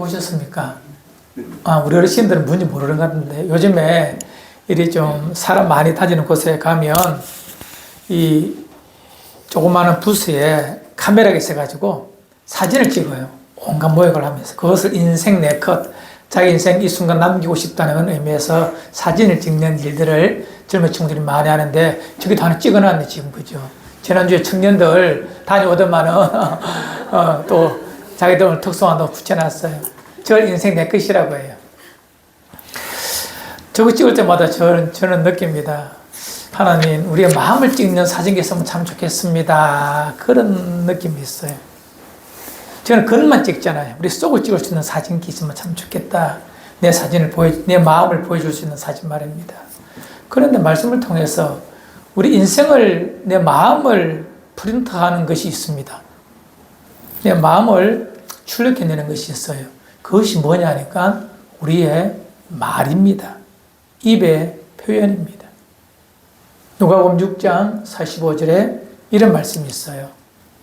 보셨습니까? 우리 어르신들은 뭔지 모르는 것 같은데 요즘에 이리 좀 사람 많이 다니는 곳에 가면 이 조그마한 부스에 카메라가 있어가지고 사진을 찍어요. 온갖 모욕을 하면서 그것을 인생 네컷, 자기 인생 이 순간 남기고 싶다는 의미에서 사진을 찍는 일들을 젊은 친구들이 많이 하는데 저기도 하나 찍어놨네 지금. 그죠? 지난주에 청년들 다녀오더만은 또 자기들 오늘 특송한다고 붙여놨어요. 저걸 인생 내 것이라고 해요. 저거 찍을 때마다 저는 느낍니다. 하나님, 우리의 마음을 찍는 사진기 있으면 참 좋겠습니다. 그런 느낌이 있어요. 저는 겉만 찍잖아요. 우리 속을 찍을 수 있는 사진기 있으면 참 좋겠다. 내 마음을 보여줄 수 있는 사진 말입니다. 그런데 말씀을 통해서 우리 인생을, 내 마음을 프린트하는 것이 있습니다. 내 마음을 출력해내는 것이 있어요. 그것이 뭐냐 하니까 우리의 말입니다. 입의 표현입니다. 누가복음 6장 45절에 이런 말씀이 있어요.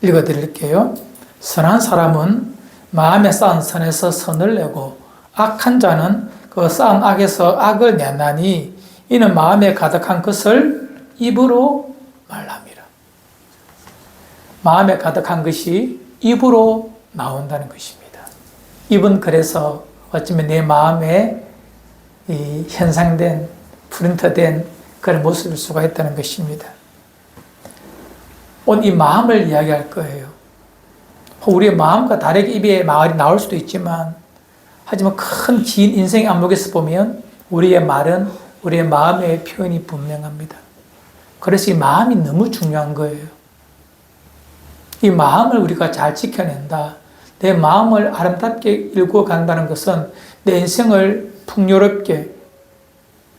읽어드릴게요. 선한 사람은 마음에 쌓은 선에서 선을 내고 악한 자는 그 쌓은 악에서 악을 내나니 이는 마음에 가득한 것을 입으로 말함이라. 마음에 가득한 것이 입으로 나온다는 것입니다. 입은 그래서 어쩌면 내 마음에 이 현상된, 프린트된 그런 모습일 수가 있다는 것입니다. 오늘 이 마음을 이야기할 거예요. 우리의 마음과 다르게 입에 말이 나올 수도 있지만, 하지만 큰 긴 인생의 안목에서 보면 우리의 말은 우리의 마음의 표현이 분명합니다. 그래서 이 마음이 너무 중요한 거예요. 이 마음을 우리가 잘 지켜낸다. 내 마음을 아름답게 일구어 간다는 것은 내 인생을 풍요롭게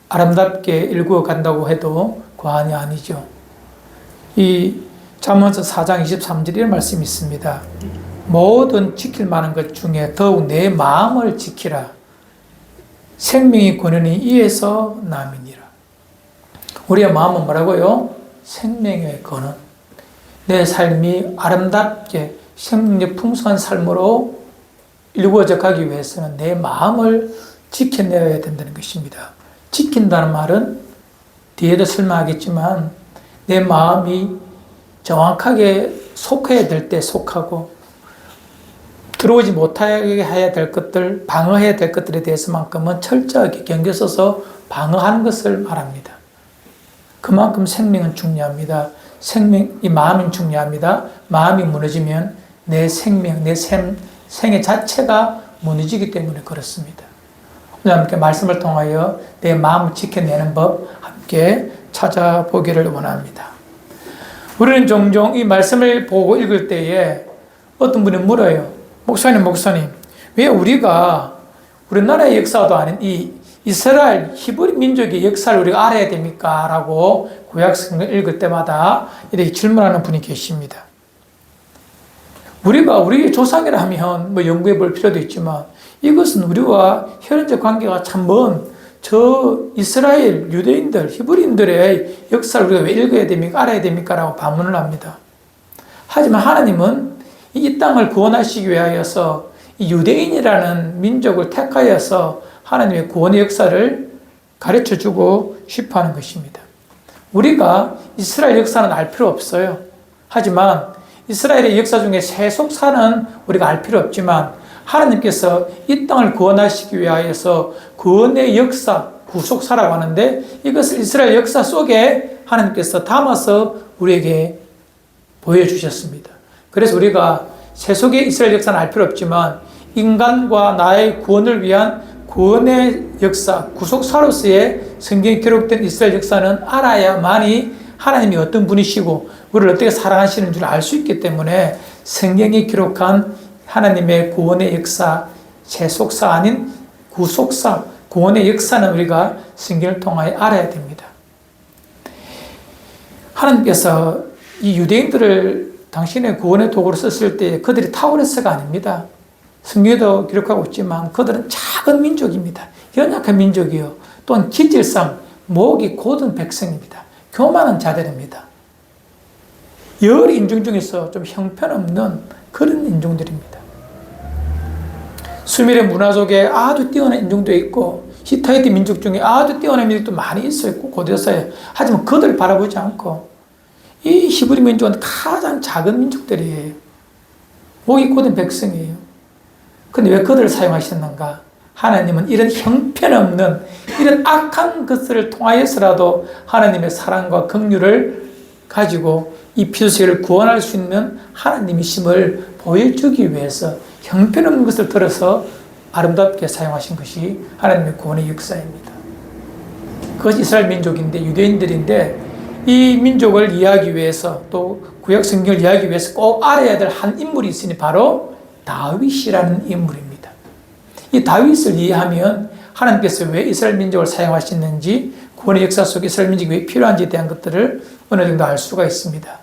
아름답게 일구어 간다고 해도 과언이 아니죠. 이 잠언서 4장 23절 이런 말씀이 있습니다. 모든 지킬 만한 것 중에 더욱 내 마음을 지키라. 생명의 권한이 이에서 남이니라. 우리의 마음은 뭐라고요? 생명의 권한. 내 삶이 아름답게 생명력 풍성한 삶으로 일구어져 가기 위해서는 내 마음을 지켜내야 된다는 것입니다. 지킨다는 말은 뒤에도 설명하겠지만 내 마음이 정확하게 속해야 될 때 속하고 들어오지 못하게 해야 될 것들, 방어해야 될 것들에 대해서만큼은 철저하게 경계 서서 방어하는 것을 말합니다. 그만큼 생명은 중요합니다. 이 마음이 중요합니다. 마음이 무너지면 내 생명, 내 생애 자체가 무너지기 때문에 그렇습니다. 오늘 함께 말씀을 통하여 내 마음을 지켜내는 법 함께 찾아보기를 원합니다. 우리는 종종 이 말씀을 보고 읽을 때에 어떤 분이 물어요. 목사님, 왜 우리나라의 역사도 아닌 이 이스라엘 히브리 민족의 역사를 우리가 알아야 됩니까? 라고 구약성경을 읽을 때마다 이렇게 질문하는 분이 계십니다. 우리가 우리의 조상이라면 연구해 볼 필요도 있지만 이것은 우리와 혈연적 관계가 참 먼 저 이스라엘 유대인들, 히브리인들의 역사를 우리가 왜 읽어야 됩니까? 알아야 됩니까? 라고 반문을 합니다. 하지만 하나님은 이 땅을 구원하시기 위하여서 이 유대인이라는 민족을 택하여서 하나님의 구원의 역사를 가르쳐주고 싶어 하는 것입니다. 우리가 이스라엘 역사는 알 필요 없어요. 하지만 이스라엘의 역사 중에 세속사는 우리가 알 필요 없지만 하나님께서 이 땅을 구원하시기 위하여서 구원의 역사, 구속사라고 하는데 이것을 이스라엘 역사 속에 하나님께서 담아서 우리에게 보여주셨습니다. 그래서 우리가 세속의 이스라엘 역사는 알 필요 없지만 인간과 나의 구원을 위한 구원의 역사, 구속사로서의 성경에 기록된 이스라엘 역사는 알아야만이 하나님이 어떤 분이시고 우리를 어떻게 사랑하시는 줄 알 수 있기 때문에 성경에 기록한 하나님의 구원의 역사, 세속사 아닌 구속사, 구원의 역사는 우리가 성경을 통하여 알아야 됩니다. 하나님께서 이 유대인들을 당신의 구원의 도구로 썼을 때 그들이 타오르스가 아닙니다. 성경에도 기록하고 있지만 그들은 작은 민족입니다. 연약한 민족이요. 또한 기질상 목이 곧은 백성입니다. 교만한 자들입니다. 여러 인종 중에서 좀 형편없는 그런 인종들입니다. 수메르 문화 속에 아주 뛰어난 인종도 있고 히타이트 민족 중에 아주 뛰어난 민족도 많이 있었고 고대사에. 하지만 그들 바라보지 않고 이 히브리 민족은 가장 작은 민족들이에요. 목이 곧은 백성이에요. 근데 왜 그들을 사용하셨는가? 하나님은 이런 형편없는 이런 악한 것을 통하여서라도 하나님의 사랑과 긍휼을 가지고 이 피조세계를 구원할 수 있는 하나님이심을 보여주기 위해서 형편없는 것을 들어서 아름답게 사용하신 것이 하나님의 구원의 역사입니다. 그것이 이스라엘 민족인데, 유대인들인데, 이 민족을 이해하기 위해서 또 구약 성경을 이해하기 위해서 꼭 알아야 될 한 인물이 있으니 바로 다윗이라는 인물입니다. 이 다윗을 이해하면 하나님께서 왜 이스라엘 민족을 사용하셨는지, 구원의 역사 속에 이스라엘 민족이 왜 필요한지에 대한 것들을 어느 정도 알 수가 있습니다.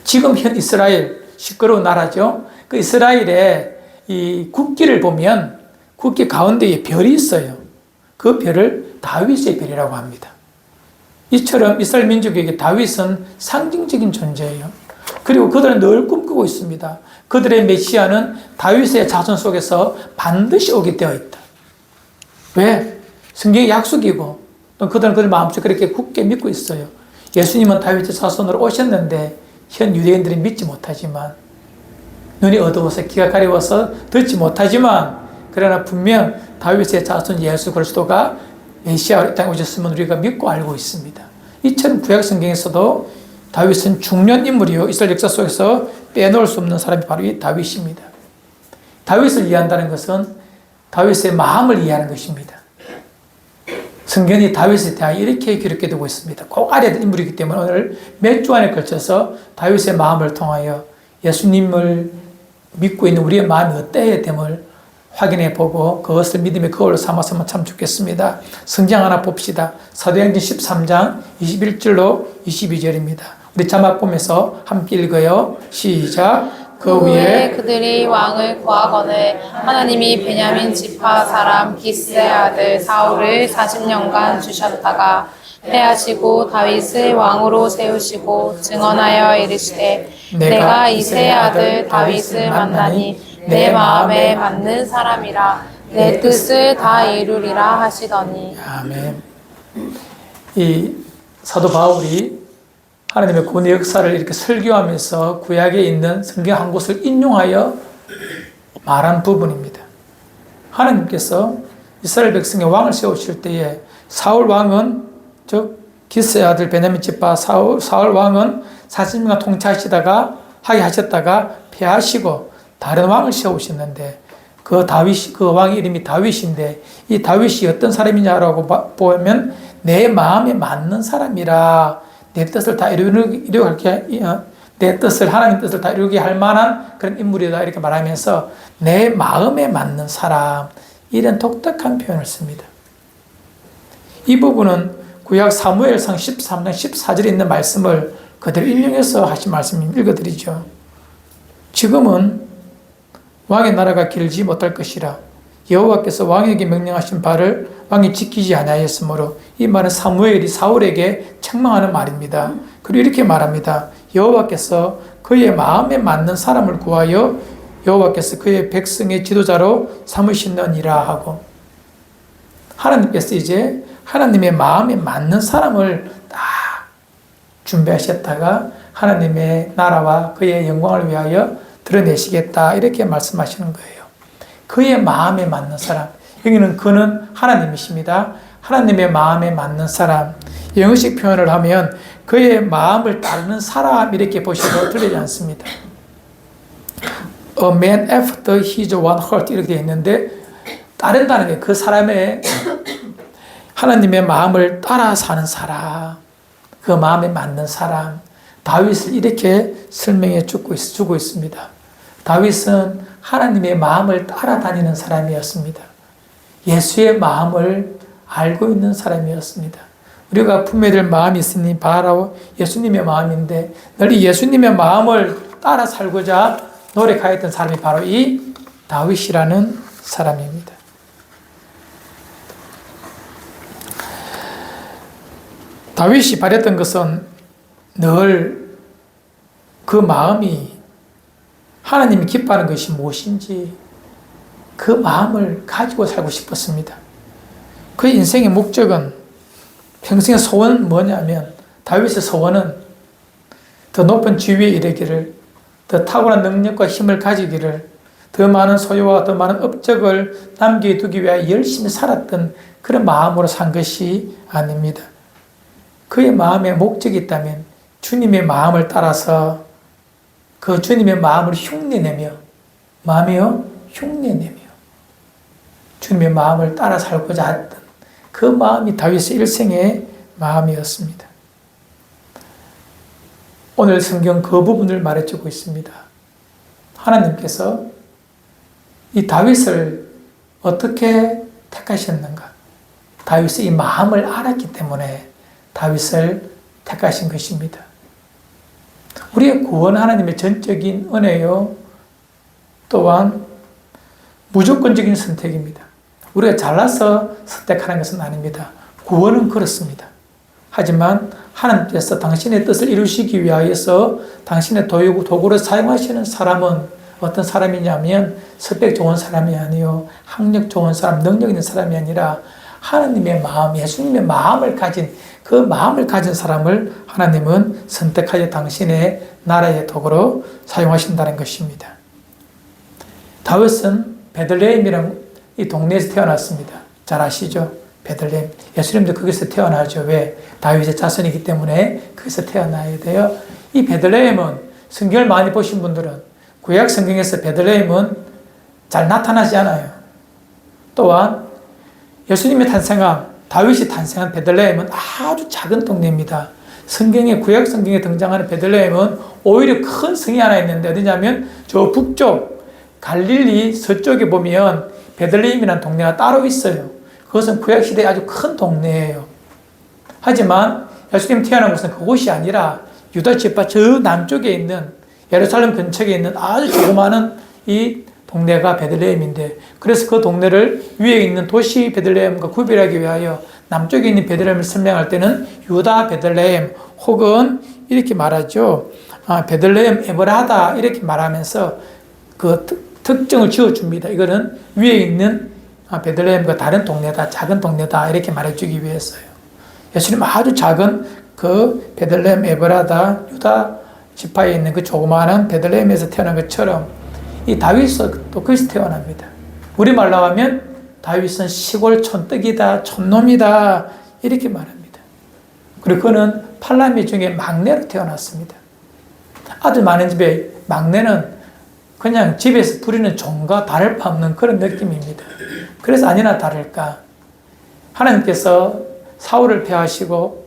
지금 현 이스라엘, 시끄러운 나라죠. 그 이스라엘의 이 국기를 보면 국기 가운데에 별이 있어요. 그 별을 다윗의 별이라고 합니다. 이처럼 이스라엘 민족에게 다윗은 상징적인 존재예요. 그리고 그들은 늘 꿈꾸고 있습니다. 그들의 메시아는 다윗의 자손 속에서 반드시 오게 되어 있다. 왜? 성경의 약속이고 또 그들은 그들 마음속에 그렇게 굳게 믿고 있어요. 예수님은 다윗의 자손으로 오셨는데 현 유대인들이 믿지 못하지만, 눈이 어두워서 귀가 가려워서 듣지 못하지만, 그러나 분명 다윗의 자손 예수 그리스도가 메시아로 이 땅에 오셨음을 우리가 믿고 알고 있습니다. 이처럼 구약 성경에서도 다윗은 중요한 인물이요, 이스라엘 역사 속에서 빼놓을 수 없는 사람이 바로 이 다윗입니다. 다윗을 이해한다는 것은 다윗의 마음을 이해하는 것입니다. 성경이 다윗에 대하여 이렇게 기록되고 있습니다. 꼭 알아야 될 인물이기 때문에 오늘 몇 주간에 걸쳐서 다윗의 마음을 통하여 예수님을 믿고 있는 우리의 마음이 어때야 됨을 확인해 보고 그것을 믿음의 거울로 삼았으면 참 좋겠습니다. 성경 하나 봅시다. 사도행전 13장 21절로 22절입니다. 우리 자막 보면서 함께 읽어요. 시작. 그 후에 그들이 왕을 구하거늘 하나님이 베냐민 지파 사람 기스의 아들 사울을 40년간 주셨다가 패하시고 다윗을 왕으로 세우시고 증언하여 이르시되 내가 이새의 아들 다윗을 만나니 내 마음에 맞는 사람이라 내 뜻을 다 이루리라 하시더니. 아멘. 이 사도 바울이 하나님의 구원의 역사를 이렇게 설교하면서 구약에 있는 성경 한 곳을 인용하여 말한 부분입니다. 하나님께서 이스라엘 백성의 왕을 세우실 때에 사울 왕은, 즉 기스의 아들 베냐민 지파 사울 왕은 40년간 통치하시다가 하셨다가 패하시고 다른 왕을 세우셨는데, 그 왕의 이름이 다윗인데, 이 다윗이 어떤 사람이냐라고 보면 내 마음에 맞는 사람이라, 내 뜻을 다 내 뜻을, 하나님 뜻을 다 이루게 할 만한 그런 인물이다, 이렇게 말하면서 내 마음에 맞는 사람, 이런 독특한 표현을 씁니다. 이 부분은 구약 사무엘상 13장 14절에 있는 말씀을 그대로 인용해서 하신 말씀 읽어드리죠. 지금은 왕의 나라가 길지 못할 것이라 여호와께서 왕에게 명령하신 바를 왕이 지키지 아니하였으므로, 이 말은 사무엘이 사울에게 책망하는 말입니다. 그리고 이렇게 말합니다. 여호와께서 그의 마음에 맞는 사람을 구하여 여호와께서 그의 백성의 지도자로 삼으시느니라 하고, 하나님께서 이제 하나님의 마음에 맞는 사람을 딱 준비하셨다가 하나님의 나라와 그의 영광을 위하여 드러내시겠다, 이렇게 말씀하시는 거예요. 그의 마음에 맞는 사람, 여기는 그는 하나님이십니다. 하나님의 마음에 맞는 사람, 영어식 표현을 하면 그의 마음을 따르는 사람, 이렇게 보셔도 틀리지 않습니다. A man after his own heart, 이렇게 되어 있는데, 따른다는 게 그 사람의 하나님의 마음을 따라 사는 사람, 그 마음에 맞는 사람, 다윗을 이렇게 설명해 주고 있습니다. 다윗은 하나님의 마음을 따라다니는 사람이었습니다. 예수의 마음을 알고 있는 사람이었습니다. 우리가 품어야 될 마음이 있으니 바로 예수님의 마음인데, 늘 예수님의 마음을 따라 살고자 노력하였던 사람이 바로 이 다윗이라는 사람입니다. 다윗이 바랬던 것은 늘 그 마음이 하나님이 기뻐하는 것이 무엇인지, 그 마음을 가지고 살고 싶었습니다. 그의 인생의 목적은, 평생의 소원은 뭐냐면, 다윗의 소원은 더 높은 지위에 이르기를, 더 탁월한 능력과 힘을 가지기를, 더 많은 소유와 더 많은 업적을 남겨두기 위해 열심히 살았던 그런 마음으로 산 것이 아닙니다. 그의 마음에 목적이 있다면 주님의 마음을 따라서 그 주님의 마음을 흉내내며, 마음이요? 흉내내며 주님의 마음을 따라 살고자 했던 그 마음이 다윗의 일생의 마음이었습니다. 오늘 성경 그 부분을 말해주고 있습니다. 하나님께서 이 다윗을 어떻게 택하셨는가? 다윗의 이 마음을 알았기 때문에 다윗을 택하신 것입니다. 우리의 구원 하나님의 전적인 은혜요, 또한 무조건적인 선택입니다. 우리가 잘나서 선택하는 것은 아닙니다. 구원은 그렇습니다. 하지만 하나님께서 당신의 뜻을 이루시기 위하여서 당신의 도구로 사용하시는 사람은 어떤 사람이냐면 스펙 좋은 사람이 아니요, 학력 좋은 사람, 능력 있는 사람이 아니라 하나님의 마음, 예수님의 마음을 가진, 그 마음을 가진 사람을 하나님은 선택하여 당신의 나라의 도구로 사용하신다는 것입니다. 다윗은 베들레헴이라는 이 동네에서 태어났습니다. 잘 아시죠? 베들레헴. 예수님도 거기서 태어나죠. 왜? 다윗의 자손이기 때문에 거기서 태어나야 돼요. 이 베들레헴은 성경을 많이 보신 분들은 구약 성경에서 베들레헴은 잘 나타나지 않아요. 또한 예수님의 탄생한, 다윗이 탄생한 베들레헴은 아주 작은 동네입니다. 성경에, 구약 성경에 등장하는 베들레헴은 오히려 큰 성이 하나 있는데 어디냐면 저 북쪽 갈릴리 서쪽에 보면 베들레헴이라는 동네가 따로 있어요. 그것은 구약시대에 아주 큰 동네예요. 하지만 예수님 태어난 곳은 그곳이 아니라 유다 지파 저 남쪽에 있는 예루살렘 근처에 있는 아주 조그마한 이 동네가 베들레헴인데, 그래서 그 동네를 위에 있는 도시 베들레헴과 구별하기 위하여 남쪽에 있는 베들레헴을 설명할 때는 유다 베들레헴 혹은 이렇게 말하죠. 베들레헴 에브라다 이렇게 말하면서 그 특정을 지어줍니다. 이거는 위에 있는 베들레헴과 다른 동네다, 작은 동네다 이렇게 말해주기 위해서요. 예수님 아주 작은 그 베들레헴 에브라다 유다 지파에 있는 그 조그마한 베들레헴에서 태어난 것처럼 이 다윗도 거기서 태어납니다. 우리말로 하면 다윗은 시골 촌뜨기다, 촌놈이다 이렇게 말합니다. 그리고 그는 팔남매 중에 막내로 태어났습니다. 아들 많은 집에 막내는 그냥 집에서 부리는 종과 다를 바 없는 그런 느낌입니다. 그래서 아니나 다를까 하나님께서 사울을 폐하시고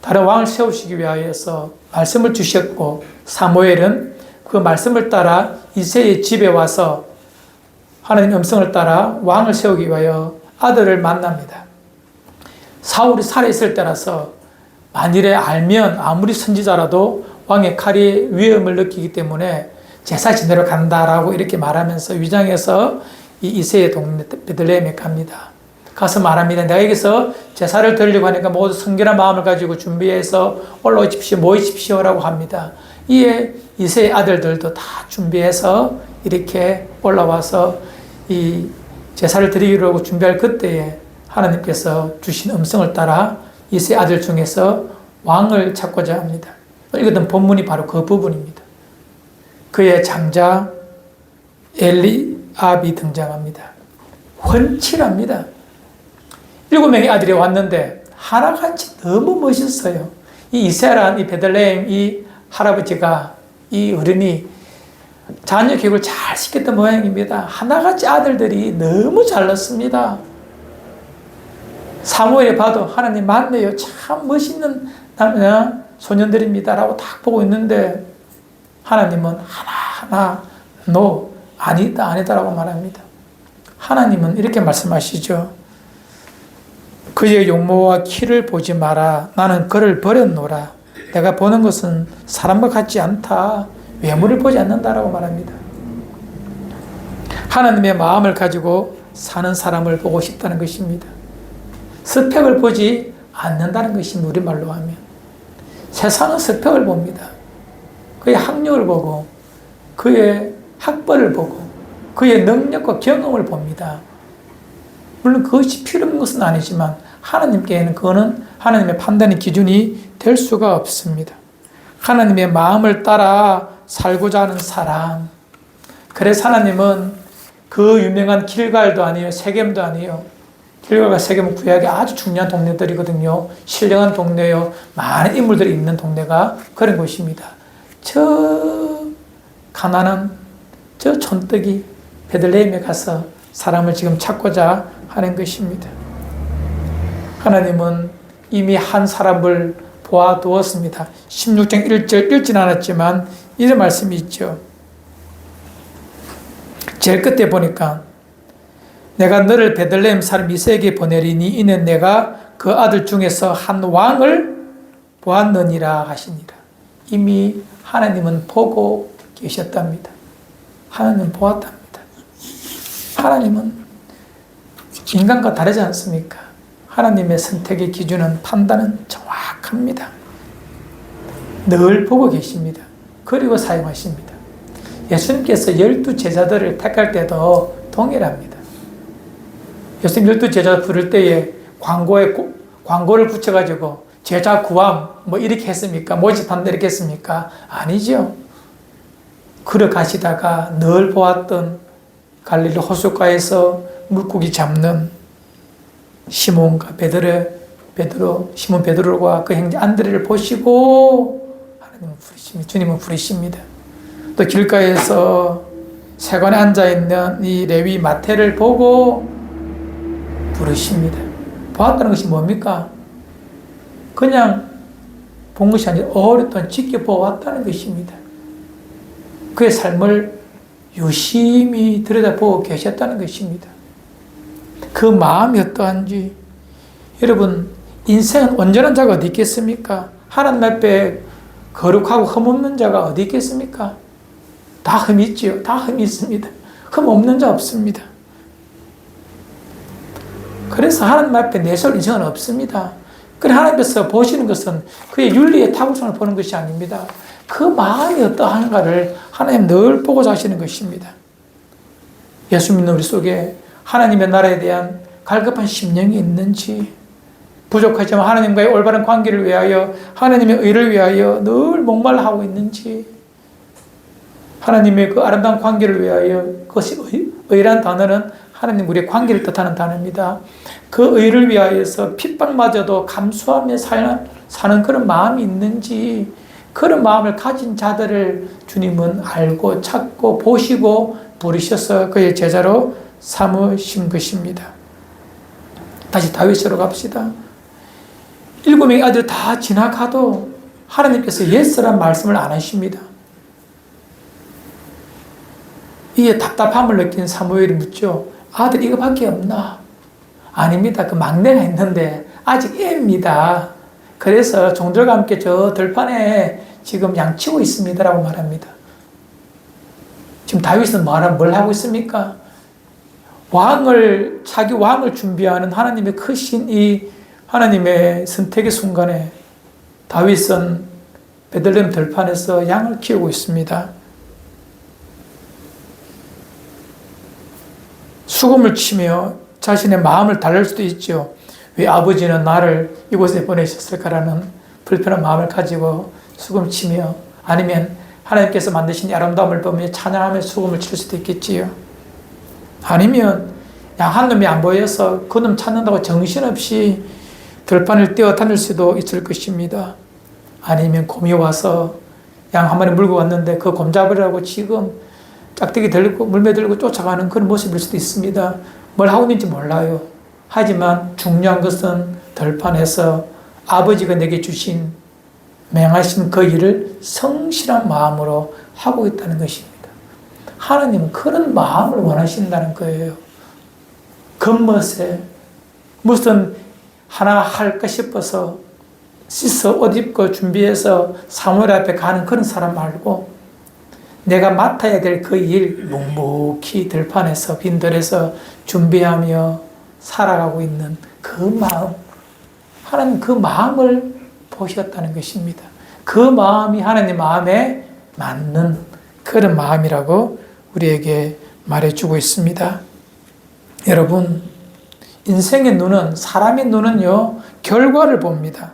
다른 왕을 세우시기 위하여서 말씀을 주셨고, 사무엘은 그 말씀을 따라 이새의 집에 와서 하나님 음성을 따라 왕을 세우기 위하여 아들을 만납니다. 사울이 살아있을 때라서 만일에 알면 아무리 선지자라도 왕의 칼이 위험을 느끼기 때문에 제사 지내러 간다라고 이렇게 말하면서 위장해서 이 이새의 동네 베들레헴에 갑니다. 가서 말합니다. 내가 여기서 제사를 드리려고 하니까 모두 성결한 마음을 가지고 준비해서 올라오십시오, 모이십시오라고 합니다. 이에 이새의 아들들도 다 준비해서 이렇게 올라와서 이 제사를 드리려고 준비할 그때에 하나님께서 주신 음성을 따라 이새의 아들 중에서 왕을 찾고자 합니다. 이것은 본문이 바로 그 부분입니다. 그의 장자 엘리압이 등장합니다. 훤칠합니다. 7명의 아들이 왔는데 하나같이 너무 멋있어요. 이 이세란, 이 베들레헴, 이 할아버지가, 이 어른이 자녀 교육을 잘 시켰던 모양입니다. 하나같이 아들들이 너무 잘났습니다. 사무엘에 봐도 하나님 맞네요. 참 멋있는 소년들입니다. 라고 딱 보고 있는데 하나님은 하나하나 no, 아니다, 아니다라고 말합니다. 하나님은 이렇게 말씀하시죠. 그의 용모와 키를 보지 마라. 나는 그를 버렸노라. 내가 보는 것은 사람과 같지 않다. 외모를 보지 않는다라고 말합니다. 하나님의 마음을 가지고 사는 사람을 보고 싶다는 것입니다. 스펙을 보지 않는다는 것입니다. 우리말로 하면. 세상은 스펙을 봅니다. 그의 학력을 보고 그의 학벌을 보고 그의 능력과 경험을 봅니다. 물론 그것이 필요 없는 것은 아니지만 하나님께는 그거는 하나님의 판단의 기준이 될 수가 없습니다. 하나님의 마음을 따라 살고자 하는 사람. 그래서 하나님은 그 유명한 길갈도 아니에요. 세겜도 아니에요. 길갈과 세겜은 구약의 아주 중요한 동네들이거든요. 신령한 동네요. 많은 인물들이 있는 동네가 그런 곳입니다. 저 가난한 저 촌뜨기 베들레헴에 가서 사람을 지금 찾고자 하는 것입니다. 하나님은 이미 한 사람을 보아두었습니다. 16장 1절 읽진 않았지만 이런 말씀이 있죠. 제일 끝에 보니까 내가 너를 베들레헴 사람 이새에게 보내리니 이는 내가 그 아들 중에서 한 왕을 보았느니라 하시니라. 이미 하나님은 보고 계셨답니다. 하나님은 보았답니다. 하나님은 인간과 다르지 않습니까? 하나님의 선택의 기준은 판단은 정확합니다. 늘 보고 계십니다. 그리고 사용하십니다. 예수님께서 12제자들을 택할 때도 동일합니다. 예수님 12제자 부를 때에 광고를 붙여가지고 제자 구함 뭐 이렇게 했습니까? 모집한다 이렇게 했습니까? 아니죠. 걸어가시다가 늘 보았던 갈릴리 호숫가에서 물고기 잡는 시몬과 시몬 베드로와 그 형제 안드레를 보시고 하나님은 부르십니다. 주님은 부르십니다. 또 길가에서 세관에 앉아있는 이 레위 마태를 보고 부르십니다. 보았다는 것이 뭡니까? 그냥 본 것이 아니라 오랫동안 지켜보았다는 것입니다. 그의 삶을 유심히 들여다보고 계셨다는 것입니다. 그 마음이 어떠한지. 여러분, 인생은 온전한 자가 어디 있겠습니까? 하나님 앞에 거룩하고 흠없는 자가 어디 있겠습니까? 다 흠이 있지요. 다 흠이 있습니다. 흠 없는 자 없습니다. 그래서 하나님 앞에 내세울 인생은 없습니다. 그래 하나님께서 보시는 것은 그의 윤리의 탁월성을 보는 것이 아닙니다. 그 마음이 어떠한가를 하나님 늘 보고자 하시는 것입니다. 예수 믿는 우리 속에 하나님의 나라에 대한 갈급한 심령이 있는지, 부족하지만 하나님과의 올바른 관계를 위하여 하나님의 의를 위하여 늘 목말라 하고 있는지, 하나님의 그 아름다운 관계를 위하여, 그것이 의라는 단어는 하나님 우리의 관계를 뜻하는 단어입니다. 그 의를 위하여서 핍박마저도 감수하며 사는 그런 마음이 있는지, 그런 마음을 가진 자들을 주님은 알고 찾고 보시고 부르셔서 그의 제자로 삼으신 것입니다. 다시 다윗으로 갑시다. 7명의 아들 다 지나가도 하나님께서 예스란 말씀을 안 하십니다. 이에 답답함을 느낀 사무엘이 묻죠. 아들 이거밖에 없나? 아닙니다. 그 막내가 있는데 아직 애입니다. 그래서 종들과 함께 저 들판에 지금 양치고 있습니다. 라고 말합니다. 지금 다윗은 뭘 하고 있습니까? 자기 왕을 준비하는 하나님의 크신 이 하나님의 선택의 순간에 다윗은 베들레헴 들판에서 양을 키우고 있습니다. 수금을 치며 자신의 마음을 달랠 수도 있죠. 왜 아버지는 나를 이곳에 보내셨을까라는 불편한 마음을 가지고 수금을 치며, 아니면 하나님께서 만드신 아름다움을 보며 찬양하며 수금을 칠 수도 있겠지요. 아니면 양 한 놈이 안 보여서 그 놈 찾는다고 정신없이 들판을 뛰어다닐 수도 있을 것입니다. 아니면 곰이 와서 양 한 마리 물고 왔는데 그 곰 잡으려고 지금 짝대기 들고 물매 들고 쫓아가는 그런 모습일 수도 있습니다. 뭘 하고 있는지 몰라요. 하지만 중요한 것은 들판에서 아버지가 내게 주신 맹하신 그 일을 성실한 마음으로 하고 있다는 것입니다. 하나님은 그런 마음을 원하신다는 거예요. 겉멋에 무슨 하나 할까 싶어서 씻어 옷 입고 준비해서 사무엘 앞에 가는 그런 사람 말고, 내가 맡아야 될 그 일 묵묵히 들판에서 빈들에서 준비하며 살아가고 있는 그 마음, 하나님 그 마음을 보셨다는 것입니다. 그 마음이 하나님 마음에 맞는 그런 마음이라고 우리에게 말해주고 있습니다. 여러분, 인생의 눈은, 사람의 눈은요, 결과를 봅니다.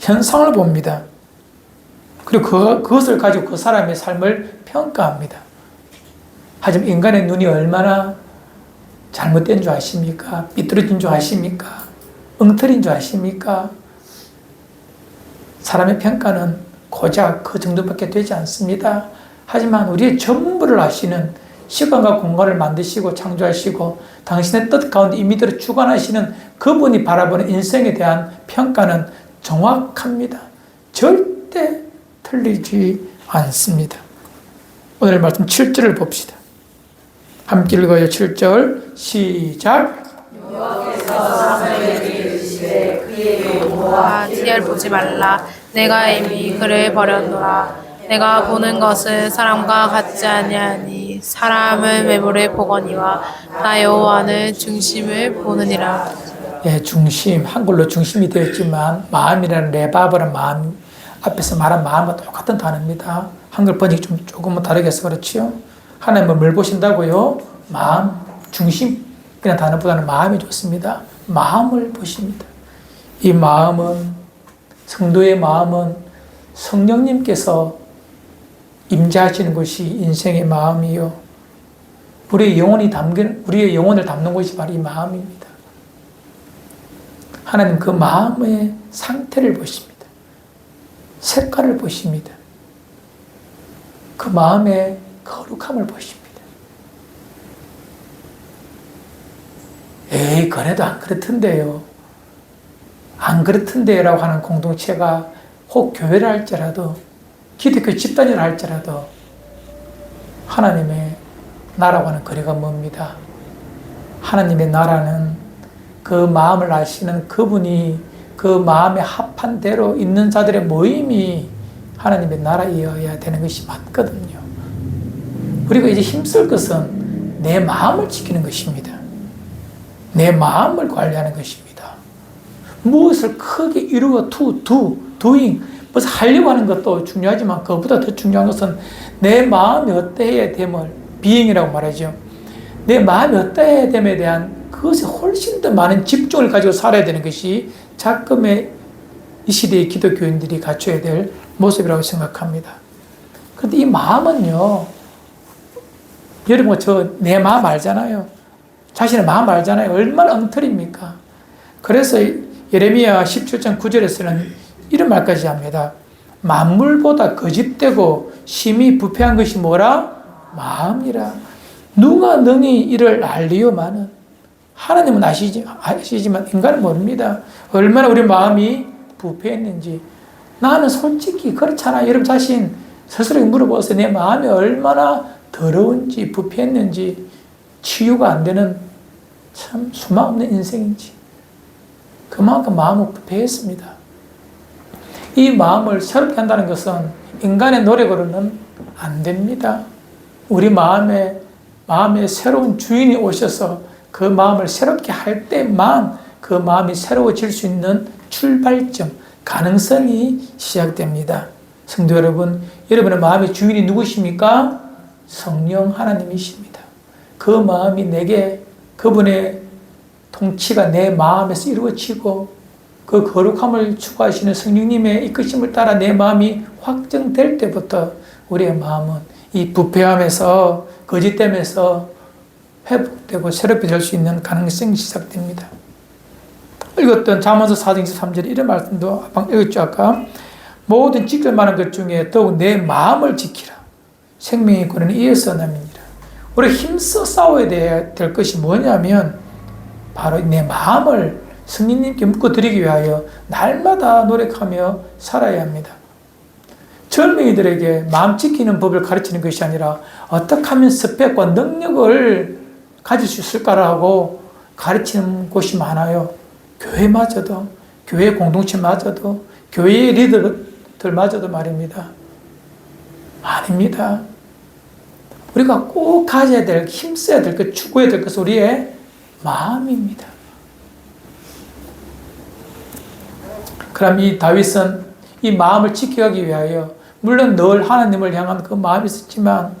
현상을 봅니다. 그리고 그것을 가지고 그 사람의 삶을 평가합니다. 하지만 인간의 눈이 얼마나 잘못된 줄 아십니까? 삐뚤어진 줄 아십니까? 엉터리인 줄 아십니까? 사람의 평가는 고작 그 정도밖에 되지 않습니다. 하지만 우리의 전부를 아시는, 시간과 공간을 만드시고 창조하시고 당신의 뜻 가운데 임의대로 주관하시는 그분이 바라보는 인생에 대한 평가는 정확합니다. 절대 틀리지 않습니다. 오늘 말씀 7절을 봅시다. 함께 읽어요. 7절 시작. 지혜를 보지 말라. 내가 이미 그를 버렸노라. 내가 보는 것은 사람과 같지 아니하니 사람은 외모를 보거니와 나 여호와는 중심을 보느니라. 예, 중심, 한글로 중심이 되었지만 마음이라는 레바브라는 마음, 앞에서 말한 마음과 똑같은 단어입니다. 한글 번역이 조금은 다르겠어 그렇지요? 하나님은 뭘 보신다고요? 마음, 중심, 그냥 단어보다는 마음이 좋습니다. 마음을 보십니다. 이 마음은, 성도의 마음은 성령님께서 임재하시는 것이 인생의 마음이요. 우리의 영혼을 담는 것이 바로 이 마음입니다. 하나님 그 마음의 상태를 보십니다. 색깔을 보십니다. 그 마음의 거룩함을 보십니다. 에이, 그래도 안 그렇던데요. 안 그렇던데라고 하는 공동체가 혹 교회를 할지라도, 기독교 집단이라 할지라도 하나님의 나라와는 거리가 멉니다. 하나님의 나라는 그 마음을 아시는 그분이 그 마음에 합한 대로 있는 자들의 모임이 하나님의 나라이어야 되는 것이 맞거든요. 우리가 이제 힘쓸 것은 내 마음을 지키는 것입니다. 내 마음을 관리하는 것입니다. 무엇을 크게 이루어 doing, 무슨 하려고 하는 것도 중요하지만 그것보다 더 중요한 것은 내 마음이 어떠해야 됨을, being이라고 말하죠. 내 마음이 어떠해야 됨에 대한 그것에 훨씬 더 많은 집중을 가지고 살아야 되는 것이 작금의 이 시대의 기독교인들이 갖춰야 될 모습이라고 생각합니다. 그런데 이 마음은요, 여러분 내 마음 알잖아요. 자신의 마음 알잖아요. 얼마나 엉터리입니까? 그래서 예레미야 17장 9절에서는 이런 말까지 합니다. 만물보다 거짓되고 심히 부패한 것이 뭐라? 마음이라. 누가 능히 이를 알리요마는. 하나님은 아시지만 인간은 모릅니다. 얼마나 우리 마음이 부패했는지. 나는 솔직히 그렇잖아. 여러분 자신 스스로 물어보세요. 내 마음이 얼마나 더러운지 부패했는지, 치유가 안 되는 참 수많은 인생인지. 그만큼 마음은 부패했습니다. 이 마음을 새롭게 한다는 것은 인간의 노력으로는 안 됩니다. 우리 마음에 새로운 주인이 오셔서 그 마음을 새롭게 할 때만 그 마음이 새로워질 수 있는 출발점, 가능성이 시작됩니다. 성도 여러분, 여러분의 마음의 주인이 누구십니까? 성령 하나님이십니다. 그 마음이 내게, 그분의 통치가 내 마음에서 이루어지고 그 거룩함을 추구하시는 성령님의 이끄심을 따라 내 마음이 확정될 때부터 우리의 마음은 이 부패함에서, 거짓됨에서 회복되고 새롭게 될 수 있는 가능성이 시작됩니다. 읽었던 잠언서 4장 23절에 이런 말씀도 읽었죠. 아까 모든 지킬 만한 것 중에 더욱 내 마음을 지키라. 생명의 권한은 이에서 남이니라. 우리가 힘써 싸워야 될 것이 뭐냐면 바로 내 마음을 성령님께 묶어드리기 위하여 날마다 노력하며 살아야 합니다. 젊은이들에게 마음 지키는 법을 가르치는 것이 아니라 어떻게 하면 스펙과 능력을 가질 수 있을까라고 가르치는 곳이 많아요. 교회마저도, 교회 공동체마저도, 교회의 리더들마저도 말입니다. 아닙니다. 우리가 꼭 가져야 될, 힘써야 될 것, 추구해야 될 것은 우리의 마음입니다. 그럼 이 다윗은 이 마음을 지켜가기 위하여 물론 늘 하나님을 향한 그 마음이 있었지만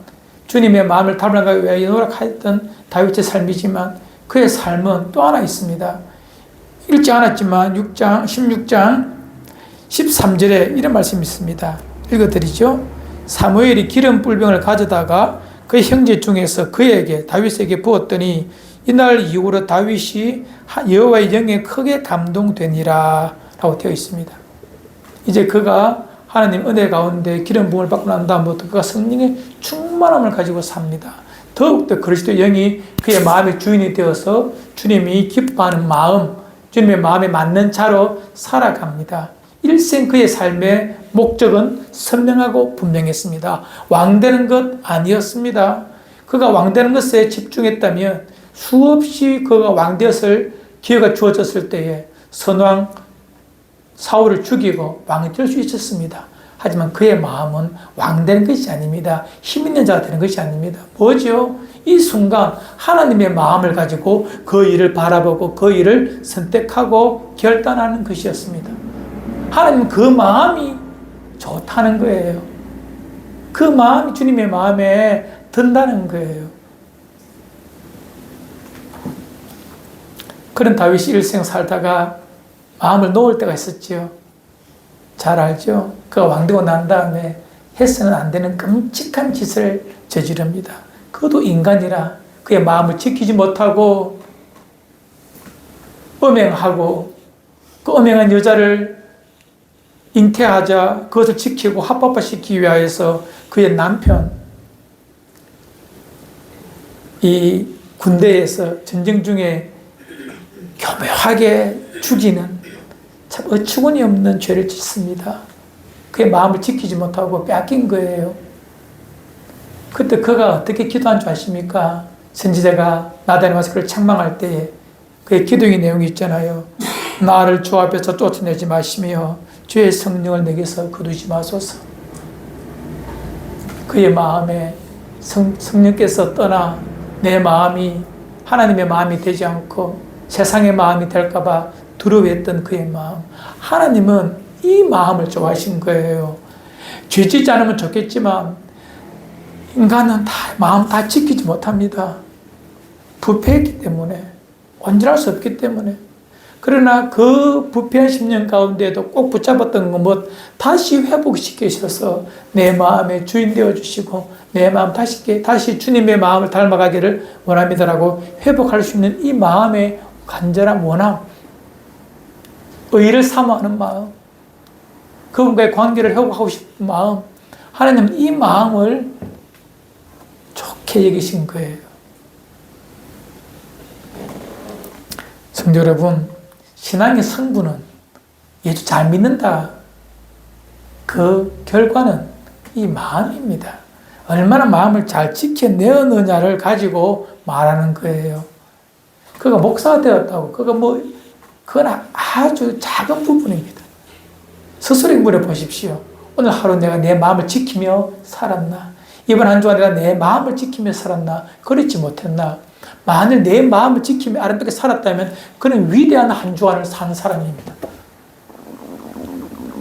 주님의 마음을 닮아가기 위하여 노력하였던 다윗의 삶이지만 그의 삶은 또 하나 있습니다. 읽지 않았지만 16장 13절에 이런 말씀이 있습니다. 읽어드리죠. 사무엘이 기름 뿔병을 가져다가 그의 형제 중에서 그에게 다윗에게 부었더니 이날 이후로 다윗이 여호와의 영에 크게 감동되니라 라고 되어 있습니다. 이제 그가 하나님 은혜 가운데 기름 부음을 받고 난 다음부터 그가 성령의 충만함을 가지고 삽니다. 더욱더 그리스도의 영이 그의 마음의 주인이 되어서 주님이 기뻐하는 마음, 주님의 마음에 맞는 자로 살아갑니다. 일생 그의 삶의 목적은 선명하고 분명했습니다. 왕되는 것 아니었습니다. 그가 왕되는 것에 집중했다면 수없이 그가 왕되었을 기회가 주어졌을 때에 선왕 사울을 죽이고 왕이 될 수 있었습니다. 하지만 그의 마음은 왕되는 것이 아닙니다. 힘 있는 자가 되는 것이 아닙니다. 뭐죠? 이 순간 하나님의 마음을 가지고 그 일을 바라보고 그 일을 선택하고 결단하는 것이었습니다. 하나님은 그 마음이 좋다는 거예요. 그 마음이 주님의 마음에 든다는 거예요. 그런 다윗이 일생 살다가 마음을 놓을 때가 있었죠. 잘 알죠? 그가 왕되고 난 다음에 해서는 안 되는 끔찍한 짓을 저지릅니다. 그도 인간이라 그의 마음을 지키지 못하고 음행하고 그 음행한 여자를 잉태하자 그것을 지키고 합법화시키기 위하여서 그의 남편 이 군대에서 전쟁 중에 교묘하게 죽이는 참 어처구니 없는 죄를 짓습니다. 그의 마음을 지키지 못하고 뺏긴 거예요. 그때 그가 어떻게 기도한 줄 아십니까? 선지자가 나단에 와서 그를 책망할 때에 그의 기도의 내용이 있잖아요. 나를 주 앞에서 쫓아내지 마시며 주의 성령을 내게서 거두지 마소서. 그의 마음에 성령께서 떠나 내 마음이 하나님의 마음이 되지 않고 세상의 마음이 될까봐 두려워했던 그의 마음. 하나님은 이 마음을 좋아하신 거예요. 죄 짓지 않으면 좋겠지만 인간은 마음 다 지키지 못합니다. 부패했기 때문에, 온전할 수 없기 때문에. 그러나 그 부패한 10년 가운데에도 꼭 붙잡았던 것 다시 회복시키셔서 내 마음의 주인 되어주시고 내 마음 다시 주님의 마음을 닮아가기를 원합니다라고 회복할 수 있는 이 마음의 간절한 원함, 의를 사모하는 마음, 그분과의 관계를 회복하고 싶은 마음, 하나님은 이 마음을 좋게 여기신 거예요. 성도 여러분, 신앙의 성분은 예수 잘 믿는다. 그 결과는 이 마음입니다. 얼마나 마음을 잘 지켜내었느냐를 가지고 말하는 거예요. 그가 목사가 되었다고, 그건 아주 작은 부분입니다. 스스로 물어보십시오. 오늘 하루 내가 내 마음을 지키며 살았나? 이번 한 주간 내가 내 마음을 지키며 살았나? 그렇지 못했나? 만일 내 마음을 지키며 아름답게 살았다면 그는 위대한 한 주간을 산 사람입니다.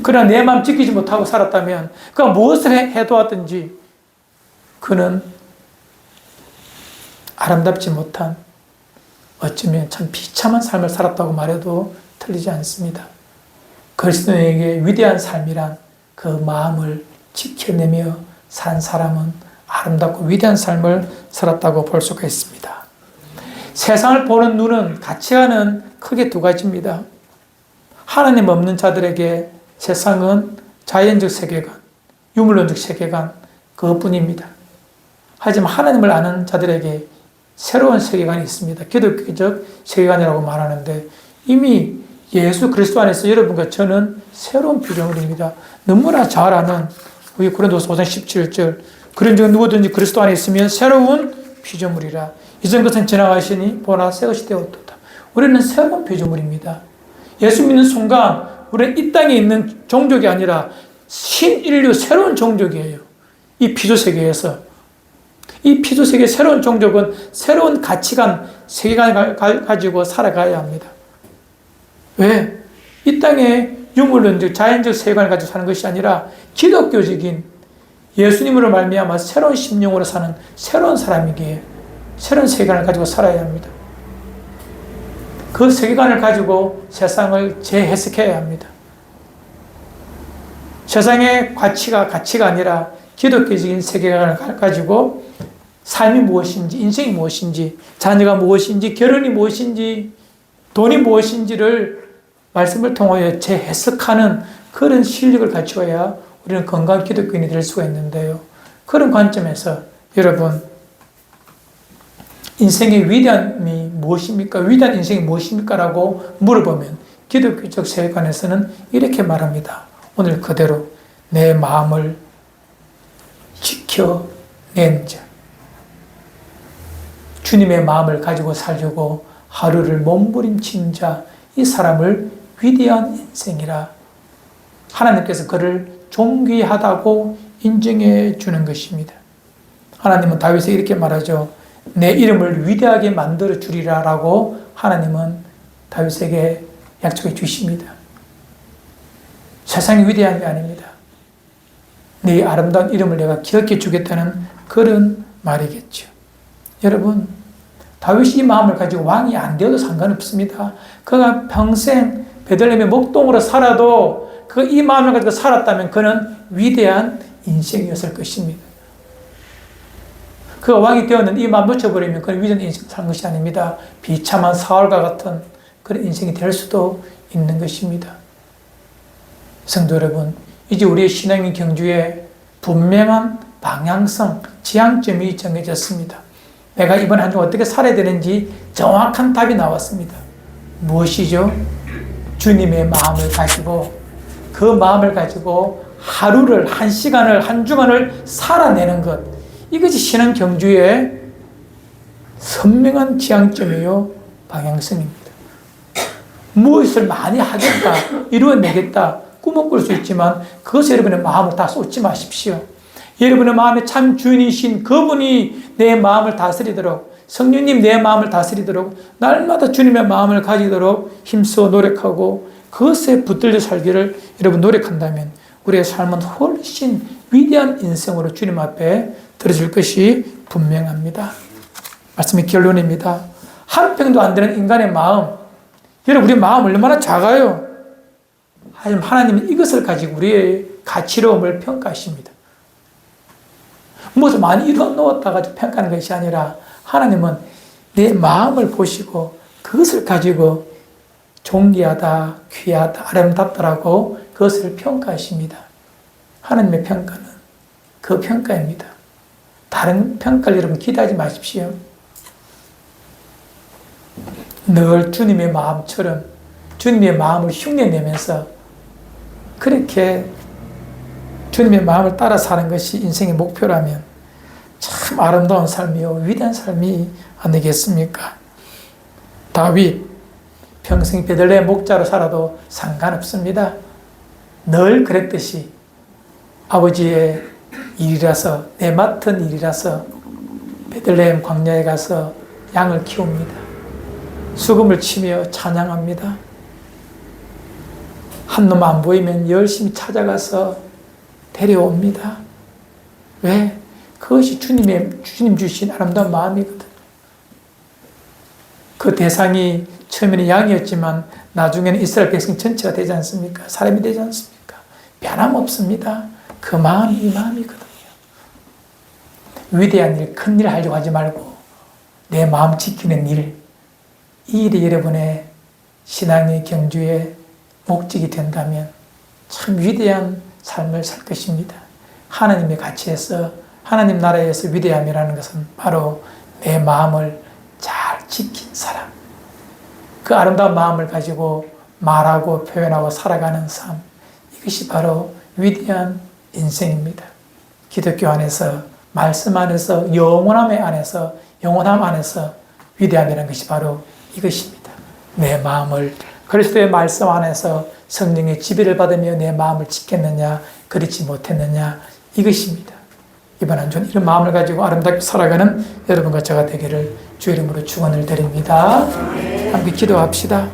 그러나 내 마음 지키지 못하고 살았다면 그가 무엇을 해도하든지 그는 아름답지 못한, 어쩌면 참 비참한 삶을 살았다고 말해도 틀리지 않습니다. 그리스도인에게 위대한 삶이란 그 마음을 지켜내며 산 사람은 아름답고 위대한 삶을 살았다고 볼 수가 있습니다. 세상을 보는 눈은 가치관은 크게 두 가지입니다. 하나님 없는 자들에게 세상은 자연적 세계관, 유물론적 세계관 그것뿐입니다. 하지만 하나님을 아는 자들에게 새로운 세계관이 있습니다. 기독교적 세계관이라고 말하는데 이미 예수 그리스도 안에서 여러분과 저는 새로운 피조물입니다. 너무나 잘 아는 우리 고린도서 5장 17절 그런즉 누구든지 그리스도 안에 있으면 새로운 피조물이라. 이전 것은 지나가시니 보나 새 것이 되었도다. 우리는 새로운 피조물입니다. 예수 믿는 순간 우리는 이 땅에 있는 종족이 아니라 신인류 새로운 종족이에요. 이 피조세계에서. 이 피조세계의 새로운 종족은 새로운 가치관, 세계관을 가지고 살아가야 합니다. 왜? 이 땅에 유물론적, 자연적 세계관을 가지고 사는 것이 아니라 기독교적인 예수님으로 말미암아 새로운 심령으로 사는 새로운 사람이기에 새로운 세계관을 가지고 살아야 합니다. 그 세계관을 가지고 세상을 재해석해야 합니다. 세상의 가치가 아니라 기독교적인 세계관을 가지고 삶이 무엇인지, 인생이 무엇인지, 자녀가 무엇인지, 결혼이 무엇인지, 돈이 무엇인지를 말씀을 통하여 재해석하는 그런 실력을 갖추어야 우리는 건강한 기독교인이 될 수가 있는데요. 그런 관점에서 여러분, 인생의 위대함이 무엇입니까? 위대한 인생이 무엇입니까? 라고 물어보면 기독교적 세계관에서는 이렇게 말합니다. 오늘 그대로 내 마음을 지켜낸 자, 주님의 마음을 가지고 살려고 하루를 몸부림친 자, 이 사람을 위대한 인생이라 하나님께서 그를 존귀하다고 인정해 주는 것입니다. 하나님은 다윗에 이렇게 말하죠. 내 이름을 위대하게 만들어 주리라 라고 하나님은 다윗에게 약속해 주십니다. 세상이 위대한 게 아닙니다. 네 아름다운 이름을 내가 기억해 주겠다는 그런 말이겠죠. 여러분, 다윗이 이 마음을 가지고 왕이 안 되어도 상관없습니다. 그가 평생 베들레헴의 목동으로 살아도 그 이 마음을 가지고 살았다면 그는 위대한 인생이었을 것입니다. 그가 왕이 되었는데 이 마음 놓쳐버리면 그는 위대한 인생을 사는 것이 아닙니다. 비참한 사울과 같은 그런 인생이 될 수도 있는 것입니다. 성도 여러분, 이제 우리의 신앙의 경주에 분명한 방향성, 지향점이 정해졌습니다. 내가 이번 한 주 어떻게 살아야 되는지 정확한 답이 나왔습니다. 무엇이죠? 주님의 마음을 가지고 그 마음을 가지고 하루를, 한 시간을, 한 주간을 살아내는 것, 이것이 신앙 경주의 선명한 지향점이요 방향성입니다. 무엇을 많이 하겠다, 이루어내겠다, 꿈을 꿀 수 있지만 그것에 여러분의 마음을 다 쏟지 마십시오. 여러분의 마음의 참 주인이신 그분이 내 마음을 다스리도록, 성령님 내 마음을 다스리도록 날마다 주님의 마음을 가지도록 힘써 노력하고 그것에 붙들려 살기를 여러분 노력한다면 우리의 삶은 훨씬 위대한 인생으로 주님 앞에 들어질 것이 분명합니다. 말씀의 결론입니다. 한 평도 안 되는 인간의 마음, 여러분 우리 마음 얼마나 작아요. 하지만 하나님은 이것을 가지고 우리의 가치로움을 평가하십니다. 무엇을 많이 이뤄놓았다가 평가하는 것이 아니라 하나님은 내 마음을 보시고 그것을 가지고 존귀하다, 귀하다, 아름답다라고 그것을 평가하십니다. 하나님의 평가는 그 평가입니다. 다른 평가를 여러분 기대하지 마십시오. 늘 주님의 마음처럼 주님의 마음을 흉내내면서 그렇게 주님의 마음을 따라 사는 것이 인생의 목표라면 참 아름다운 삶이요 위대한 삶이 아니겠습니까? 다윗 평생 베들레헴 목자로 살아도 상관없습니다. 늘 그랬듯이 아버지의 일이라서, 내 맡은 일이라서 베들레헴 광야에 가서 양을 키웁니다. 수금을 치며 찬양합니다. 한 놈 안 보이면 열심히 찾아가서 데려옵니다. 왜? 그것이 주님 주신 아름다운 마음이거든. 그 대상이 처음에는 양이었지만 나중에는 이스라엘 백성 전체가 되지 않습니까? 사람이 되지 않습니까? 변함없습니다. 그 마음이 이 마음이거든요. 위대한 일, 큰 일 하려고 하지 말고 내 마음 지키는 일, 이 일이 여러분의 신앙의 경주의 목적이 된다면 참 위대한 삶을 살 것입니다. 하나님의 가치에서, 하나님 나라에서 위대함이라는 것은 바로 내 마음을 잘 지킨 사람, 그 아름다운 마음을 가지고 말하고 표현하고 살아가는 삶, 이것이 바로 위대한 인생입니다. 기독교 안에서, 말씀 안에서, 영원함 안에서 위대함이라는 것이 바로 이것입니다. 내 마음을 그리스도의 말씀 안에서 성령의 지배를 받으며 내 마음을 지켰느냐, 그렇지 못했느냐, 이것입니다. 이번 한 주는 이런 마음을 가지고 아름답게 살아가는 여러분과 저가 되기를 주의 이름으로 축원을 드립니다. 함께 기도합시다.